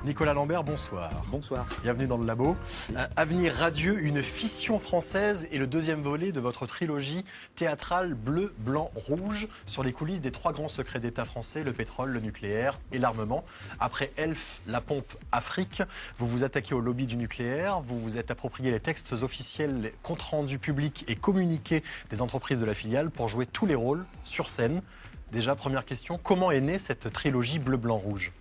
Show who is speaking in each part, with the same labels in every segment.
Speaker 1: Nicolas Lambert, bonsoir.
Speaker 2: Bonsoir.
Speaker 1: Bienvenue dans le labo. Avenir radieux, une fission française et le deuxième volet de votre trilogie théâtrale bleu, blanc, rouge sur les coulisses des trois grands secrets d'État français, le pétrole, le nucléaire et l'armement. Après Elf, la pompe Afrique, vous vous attaquez au lobby du nucléaire, vous vous êtes approprié les textes officiels, les comptes rendus publics et communiqués des entreprises de la filiale pour jouer tous les rôles sur scène. Déjà, première question, comment est née cette trilogie bleu, blanc, rouge ?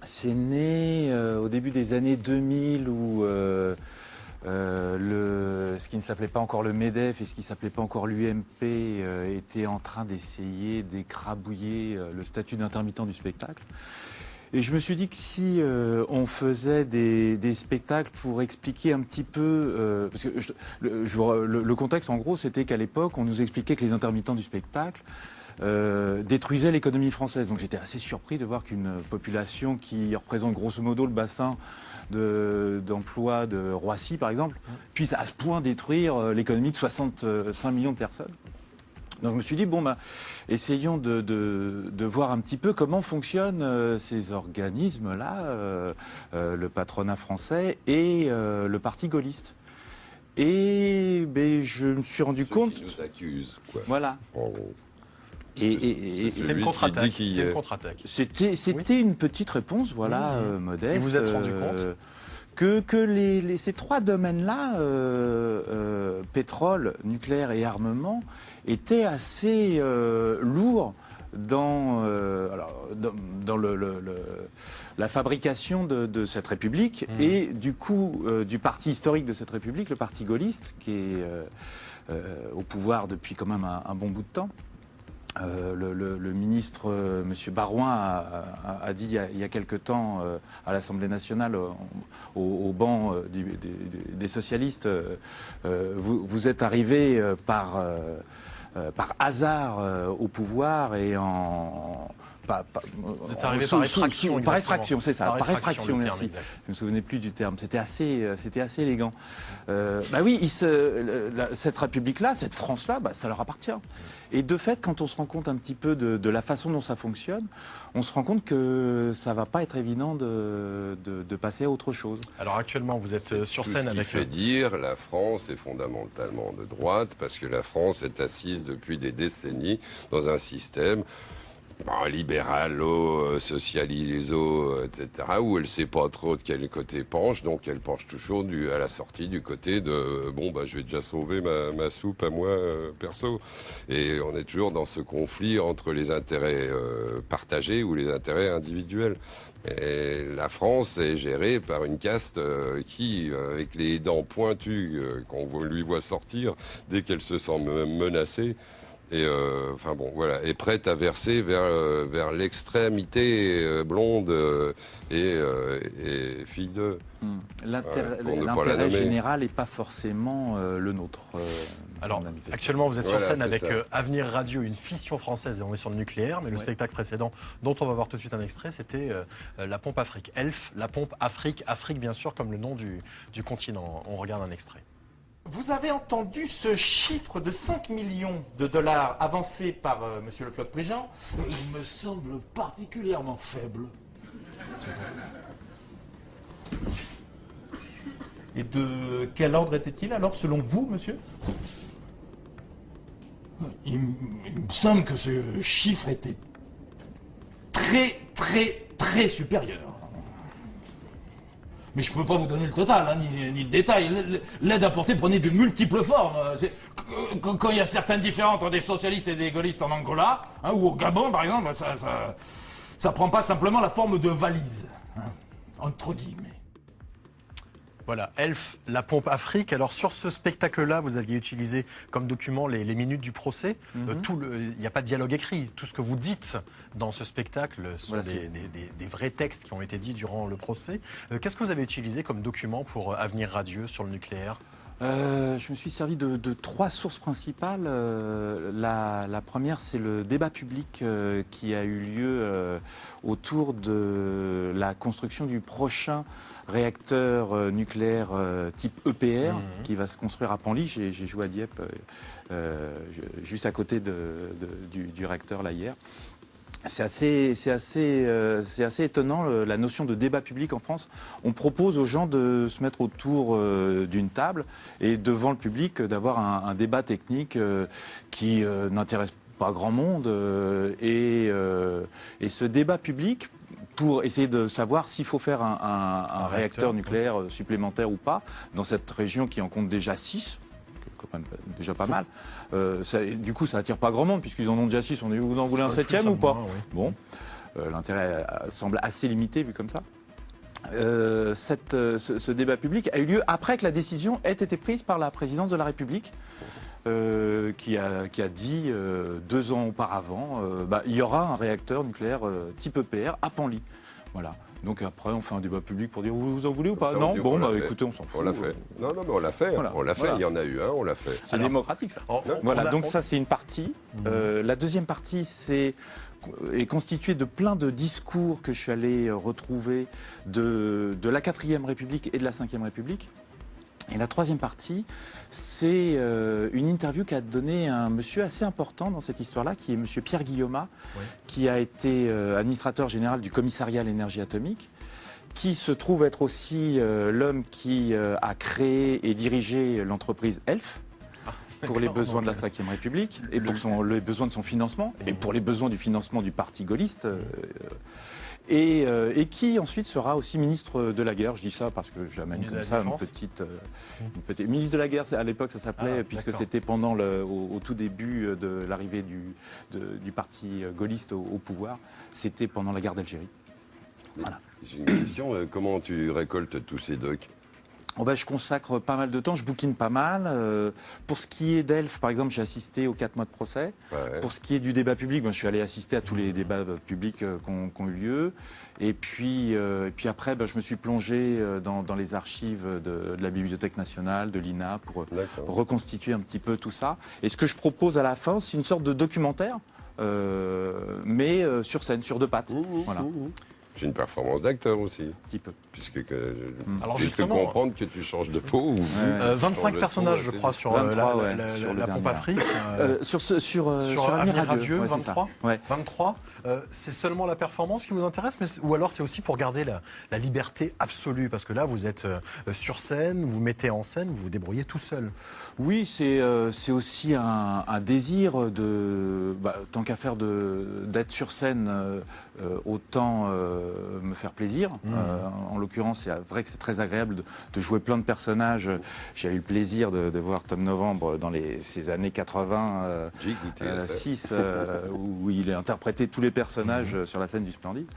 Speaker 2: C'est né au début des années 2000 où ce qui ne s'appelait pas encore le MEDEF et ce qui ne s'appelait pas encore l'UMP était en train d'essayer d'écrabouiller le statut d'intermittent du spectacle. Et je me suis dit que si on faisait des spectacles pour expliquer un petit peu... parce que le contexte, en gros, c'était qu'à l'époque, on nous expliquait que les intermittents du spectacle détruisait l'économie française. Donc j'étais assez surpris de voir qu'une population qui représente grosso modo le bassin d'emploi de Roissy, par exemple, puisse à ce point détruire l'économie de 65 millions de personnes. Donc je me suis dit, bon, essayons de voir un petit peu comment fonctionnent ces organismes-là, le patronat français et le parti gaulliste. Et je me suis rendu compte...
Speaker 3: Qui nous accusent, quoi.
Speaker 2: Voilà.
Speaker 3: En gros.
Speaker 1: C'était une contre-attaque.
Speaker 2: C'était une petite réponse, voilà, modeste.
Speaker 1: Et vous vous êtes rendu compte
Speaker 2: que ces trois domaines-là, pétrole, nucléaire et armement, étaient assez lourds dans la fabrication de cette République et du coup du parti historique de cette République, le parti gaulliste, qui est au pouvoir depuis quand même un bon bout de temps. Le ministre, M. Barouin, a dit il y a quelque temps à l'Assemblée nationale, au banc des socialistes, vous êtes arrivé par hasard au pouvoir et en...
Speaker 1: Vous êtes arrivé par effraction.
Speaker 2: Par effraction, c'est ça. Par effraction, merci.
Speaker 1: Exact.
Speaker 2: Je ne me souvenais plus du terme. C'était assez élégant. Cette République-là, cette France-là, ça leur appartient. Et de fait, quand on se rend compte un petit peu de la façon dont ça fonctionne, on se rend compte que ça va pas être évident de passer à autre chose.
Speaker 1: Alors actuellement, vous êtes sur scène avec...
Speaker 3: Ce qui fait dire la France est fondamentalement de droite parce que la France est assise depuis des décennies dans un système libéralo, socialiso, etc., où elle ne sait pas trop de quel côté penche, donc elle penche toujours à la sortie du côté de je vais déjà sauver ma soupe à moi perso. Et on est toujours dans ce conflit entre les intérêts partagés ou les intérêts individuels. Et la France est gérée par une caste qui, avec les dents pointues qu'on lui voit sortir dès qu'elle se sent menacée, et est prête à verser vers l'extrémité blonde et fille de.
Speaker 2: L'intérêt général n'est pas forcément le nôtre.
Speaker 1: Alors, actuellement, vous êtes sur scène avec
Speaker 3: ça.
Speaker 1: Avenir Radio, une fission française, et on est sur le nucléaire, mais le spectacle précédent, dont on va voir tout de suite un extrait, c'était la pompe Afrique. Elf, la pompe Afrique, Afrique bien sûr, comme le nom du continent. On regarde un extrait.
Speaker 4: Vous avez entendu ce chiffre de 5 millions de dollars avancé par monsieur le Floch-Prigent?
Speaker 5: Il me semble particulièrement faible.
Speaker 4: Et de quel ordre était-il alors, selon vous, monsieur?
Speaker 5: Il me semble que ce chiffre était très, très, très supérieur. Mais je ne peux pas vous donner le total, ni le détail. L'aide apportée prenait de multiples formes. Quand il y a certaines différences entre des socialistes et des gaullistes en Angola, ou au Gabon par exemple, ça prend pas simplement la forme de valise, entre guillemets.
Speaker 1: Voilà, Elf, la pompe Afrique. Alors sur ce spectacle-là, vous aviez utilisé comme document les minutes du procès. Il n'y a pas de dialogue écrit. Tout ce que vous dites dans ce spectacle sont des vrais textes qui ont été dits durant le procès. Qu'est-ce que vous avez utilisé comme document pour Avenir Radieux sur le nucléaire ?
Speaker 2: Je me suis servi de trois sources principales. La première, c'est le débat public qui a eu lieu autour de la construction du prochain réacteur nucléaire type EPR qui va se construire à Penly. J'ai joué à Dieppe, juste à côté du réacteur là hier. C'est assez étonnant, la notion de débat public en France. On propose aux gens de se mettre autour d'une table et devant le public d'avoir un débat technique qui n'intéresse pas grand monde. Et ce débat public, pour essayer de savoir s'il faut faire un réacteur nucléaire supplémentaire ou pas, dans cette région qui en compte déjà 6, déjà pas mal. Du coup, ça attire pas grand monde, puisqu'ils en ont déjà 6. Vous en voulez un 7e ou pas? Bon, l'intérêt semble assez limité vu comme ça. Ce débat public a eu lieu après que la décision ait été prise par la présidence de la République, qui a dit 2 ans auparavant, il y aura un réacteur nucléaire type EPR à Penly. Voilà. Donc après, on fait un débat public pour dire vous en voulez ou pas? Non, bon, écoutez, on s'en fout.
Speaker 3: On l'a fait. Non, mais on l'a fait. Voilà. On l'a fait. Voilà. Il y en a eu un, on l'a fait.
Speaker 2: C'est démocratique, ça. Voilà. Donc ça, c'est une partie. La deuxième partie, est constituée de plein de discours que je suis allé retrouver de la 4e République et de la 5e République. Et la troisième partie, c'est une interview qu'a donné un monsieur assez important dans cette histoire-là, qui est monsieur Pierre Guillaumat, qui a été administrateur général du commissariat à l'énergie atomique, qui se trouve être aussi l'homme qui a créé et dirigé l'entreprise ELF, pour les besoins de la 5e République, et pour les besoins de son financement, et pour les besoins du financement du parti gaulliste. Et qui ensuite sera aussi ministre de la guerre. Je dis ça parce que j'amène comme ça une petite ministre de la guerre. À l'époque, ça s'appelait, puisque c'était pendant au tout début de l'arrivée du parti gaulliste au pouvoir. C'était pendant la guerre d'Algérie.
Speaker 3: Voilà. J'ai une question. Comment tu récoltes tous ces docs?
Speaker 2: Je consacre pas mal de temps, je bouquine pas mal. Pour ce qui est d'ELF, par exemple, j'ai assisté aux 4 mois de procès. Ouais. Pour ce qui est du débat public, je suis allé assister à tous les débats publics qui ont eu lieu. Et puis après, je me suis plongé dans les archives de la Bibliothèque nationale, de l'INA, pour reconstituer un petit peu tout ça. Et ce que je propose à la fin, c'est une sorte de documentaire, mais sur scène, sur 2 pattes. Voilà.
Speaker 3: C'est une performance d'acteur aussi.
Speaker 2: Un petit peu.
Speaker 1: Alors
Speaker 3: justement, comprendre que tu changes de peau.
Speaker 1: 25 personnages, je crois, sur
Speaker 2: 23,
Speaker 1: la pompe Afrique.
Speaker 2: Sur
Speaker 1: Avenir Radieux, 23.
Speaker 2: Ouais.
Speaker 1: 23. C'est seulement la performance qui vous intéresse, ou alors c'est aussi pour garder la liberté absolue? Parce que là, vous êtes sur scène, vous mettez en scène, vous vous débrouillez tout seul.
Speaker 2: Oui, c'est aussi un désir tant qu'à faire d'être sur scène, autant me faire plaisir. En l'occurrence, c'est vrai que c'est très agréable de jouer plein de personnages. J'ai eu le plaisir de voir Tom Novembre dans ces années 80, 6, où il a interprété tous les personnages sur la scène du Splendide.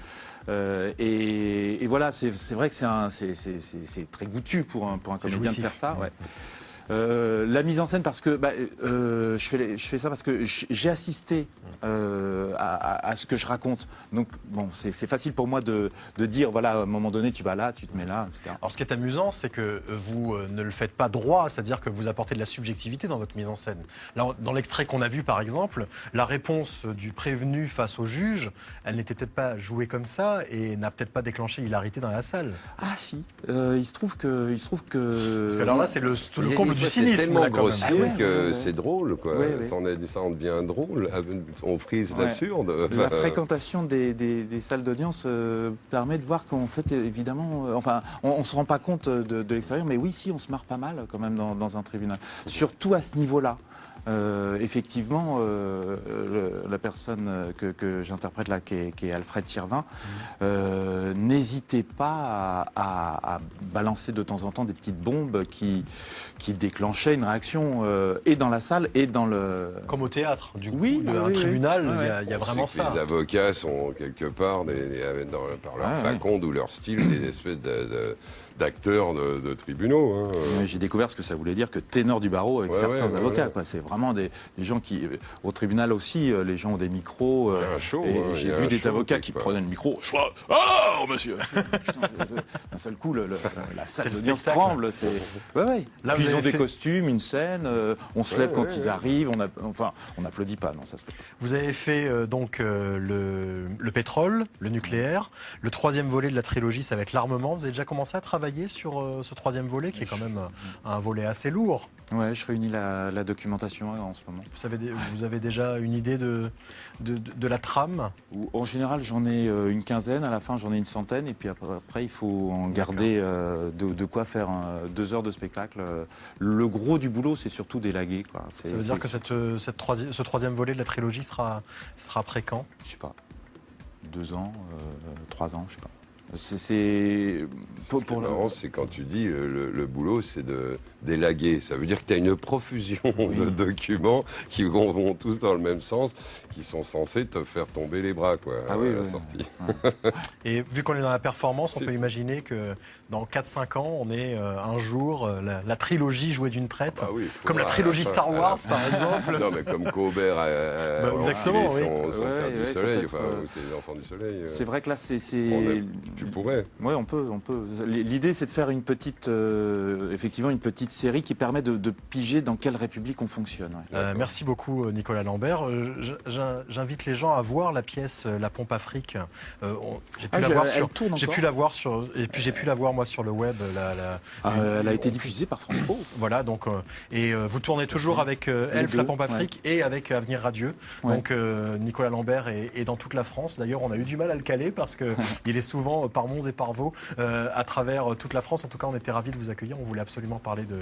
Speaker 2: Et voilà, c'est vrai que c'est très goûtu pour un comédien de faire ça. Ouais. La mise en scène, parce que je fais ça parce que j'ai assisté à ce que je raconte. Donc c'est facile pour moi de dire voilà, à un moment donné tu vas là, tu te mets là, etc.
Speaker 1: Alors ce qui est amusant, c'est que vous ne le faites pas droit, c'est-à-dire que vous apportez de la subjectivité dans votre mise en scène. Là, dans l'extrait qu'on a vu par exemple, la réponse du prévenu face au juge, elle n'était peut-être pas jouée comme ça et n'a peut-être pas déclenché hilarité dans la salle.
Speaker 2: Ah si, il se trouve que
Speaker 1: parce que alors là c'est le comble du cynisme.
Speaker 3: C'est tellement grossier que c'est drôle, quoi. Ça en devient drôle. On frise l'absurde.
Speaker 2: La fréquentation des salles d'audience permet de voir qu'en fait, évidemment, on ne se rend pas compte de l'extérieur, mais oui, si, on se marre pas mal quand même dans un tribunal. Surtout à ce niveau-là. Effectivement, la personne que j'interprète là, qui est Alfred Sirvin, n'hésitez pas à balancer de temps en temps des petites bombes qui déclenchaient une réaction et dans la salle et dans le...
Speaker 1: Comme au théâtre, du coup, un tribunal, il y a vraiment ça.
Speaker 3: Les avocats sont quelque part, par leur faconde ou leur style, des espèces d'acteurs de tribunaux.
Speaker 2: J'ai découvert ce que ça voulait dire que ténor du barreau avec certains avocats. C'est vraiment des gens qui, au tribunal aussi, les gens ont des micros. J'ai vu des avocats qui prenaient le micro. Alors, monsieur d'un seul coup, la salle d'audience tremble. Là, puis ils ont des costumes, une scène, on se lève quand ils arrivent, on n'applaudit pas. Non, ça se fait pas.
Speaker 1: Vous avez fait donc le pétrole, le nucléaire. Le 3e volet de la trilogie, ça va être l'armement. Vous avez déjà commencé à travailler sur ce 3e volet, qui est quand même un volet assez lourd.
Speaker 2: Ouais, je réunis la documentation en ce moment.
Speaker 1: Vous avez déjà une idée de la trame?
Speaker 2: En général, j'en ai une quinzaine, à la fin j'en ai une centaine, et puis après il faut en garder de quoi faire 2 heures de spectacle. Le gros du boulot, c'est surtout d'élaguer, quoi.
Speaker 1: Ça veut dire que ce troisième volet de la trilogie sera prêt quand?
Speaker 2: Je sais pas, 2 ans, 3 ans, je sais pas. C'est
Speaker 3: marrant, c'est quand tu dis le boulot, c'est d'élaguer. Ça veut dire que tu as une profusion de documents qui vont tous dans le même sens, qui sont censés te faire tomber les bras, quoi, à la sortie.
Speaker 1: Ouais. Et vu qu'on est dans la performance, on peut imaginer que dans 4-5 ans, on est un jour la trilogie jouée d'une traite, comme la trilogie Star Wars, par exemple.
Speaker 3: Non, mais comme Colbert a
Speaker 1: exactement,
Speaker 3: son Terre du Soleil, ou ses Enfants du Soleil.
Speaker 2: C'est vrai que là,
Speaker 3: Tu pourrais.
Speaker 2: Oui, on peut. L'idée, c'est de faire effectivement une petite série qui permet de piger dans quelle république on fonctionne. Ouais.
Speaker 1: Merci beaucoup, Nicolas Lambert. J'invite les gens à voir la pièce La Pompe Afrique. J'ai pu la voir moi sur le web.
Speaker 2: Elle a été diffusée par France Pro.
Speaker 1: Voilà, donc vous tournez toujours avec Elf, La Pompe Afrique, et avec Avenir Radieux. Ouais. Donc Nicolas Lambert est dans toute la France. D'ailleurs, on a eu du mal à le caler parce que il est souvent par Mons et par Vaux à travers toute la France. En tout cas, on était ravis de vous accueillir. On voulait absolument parler de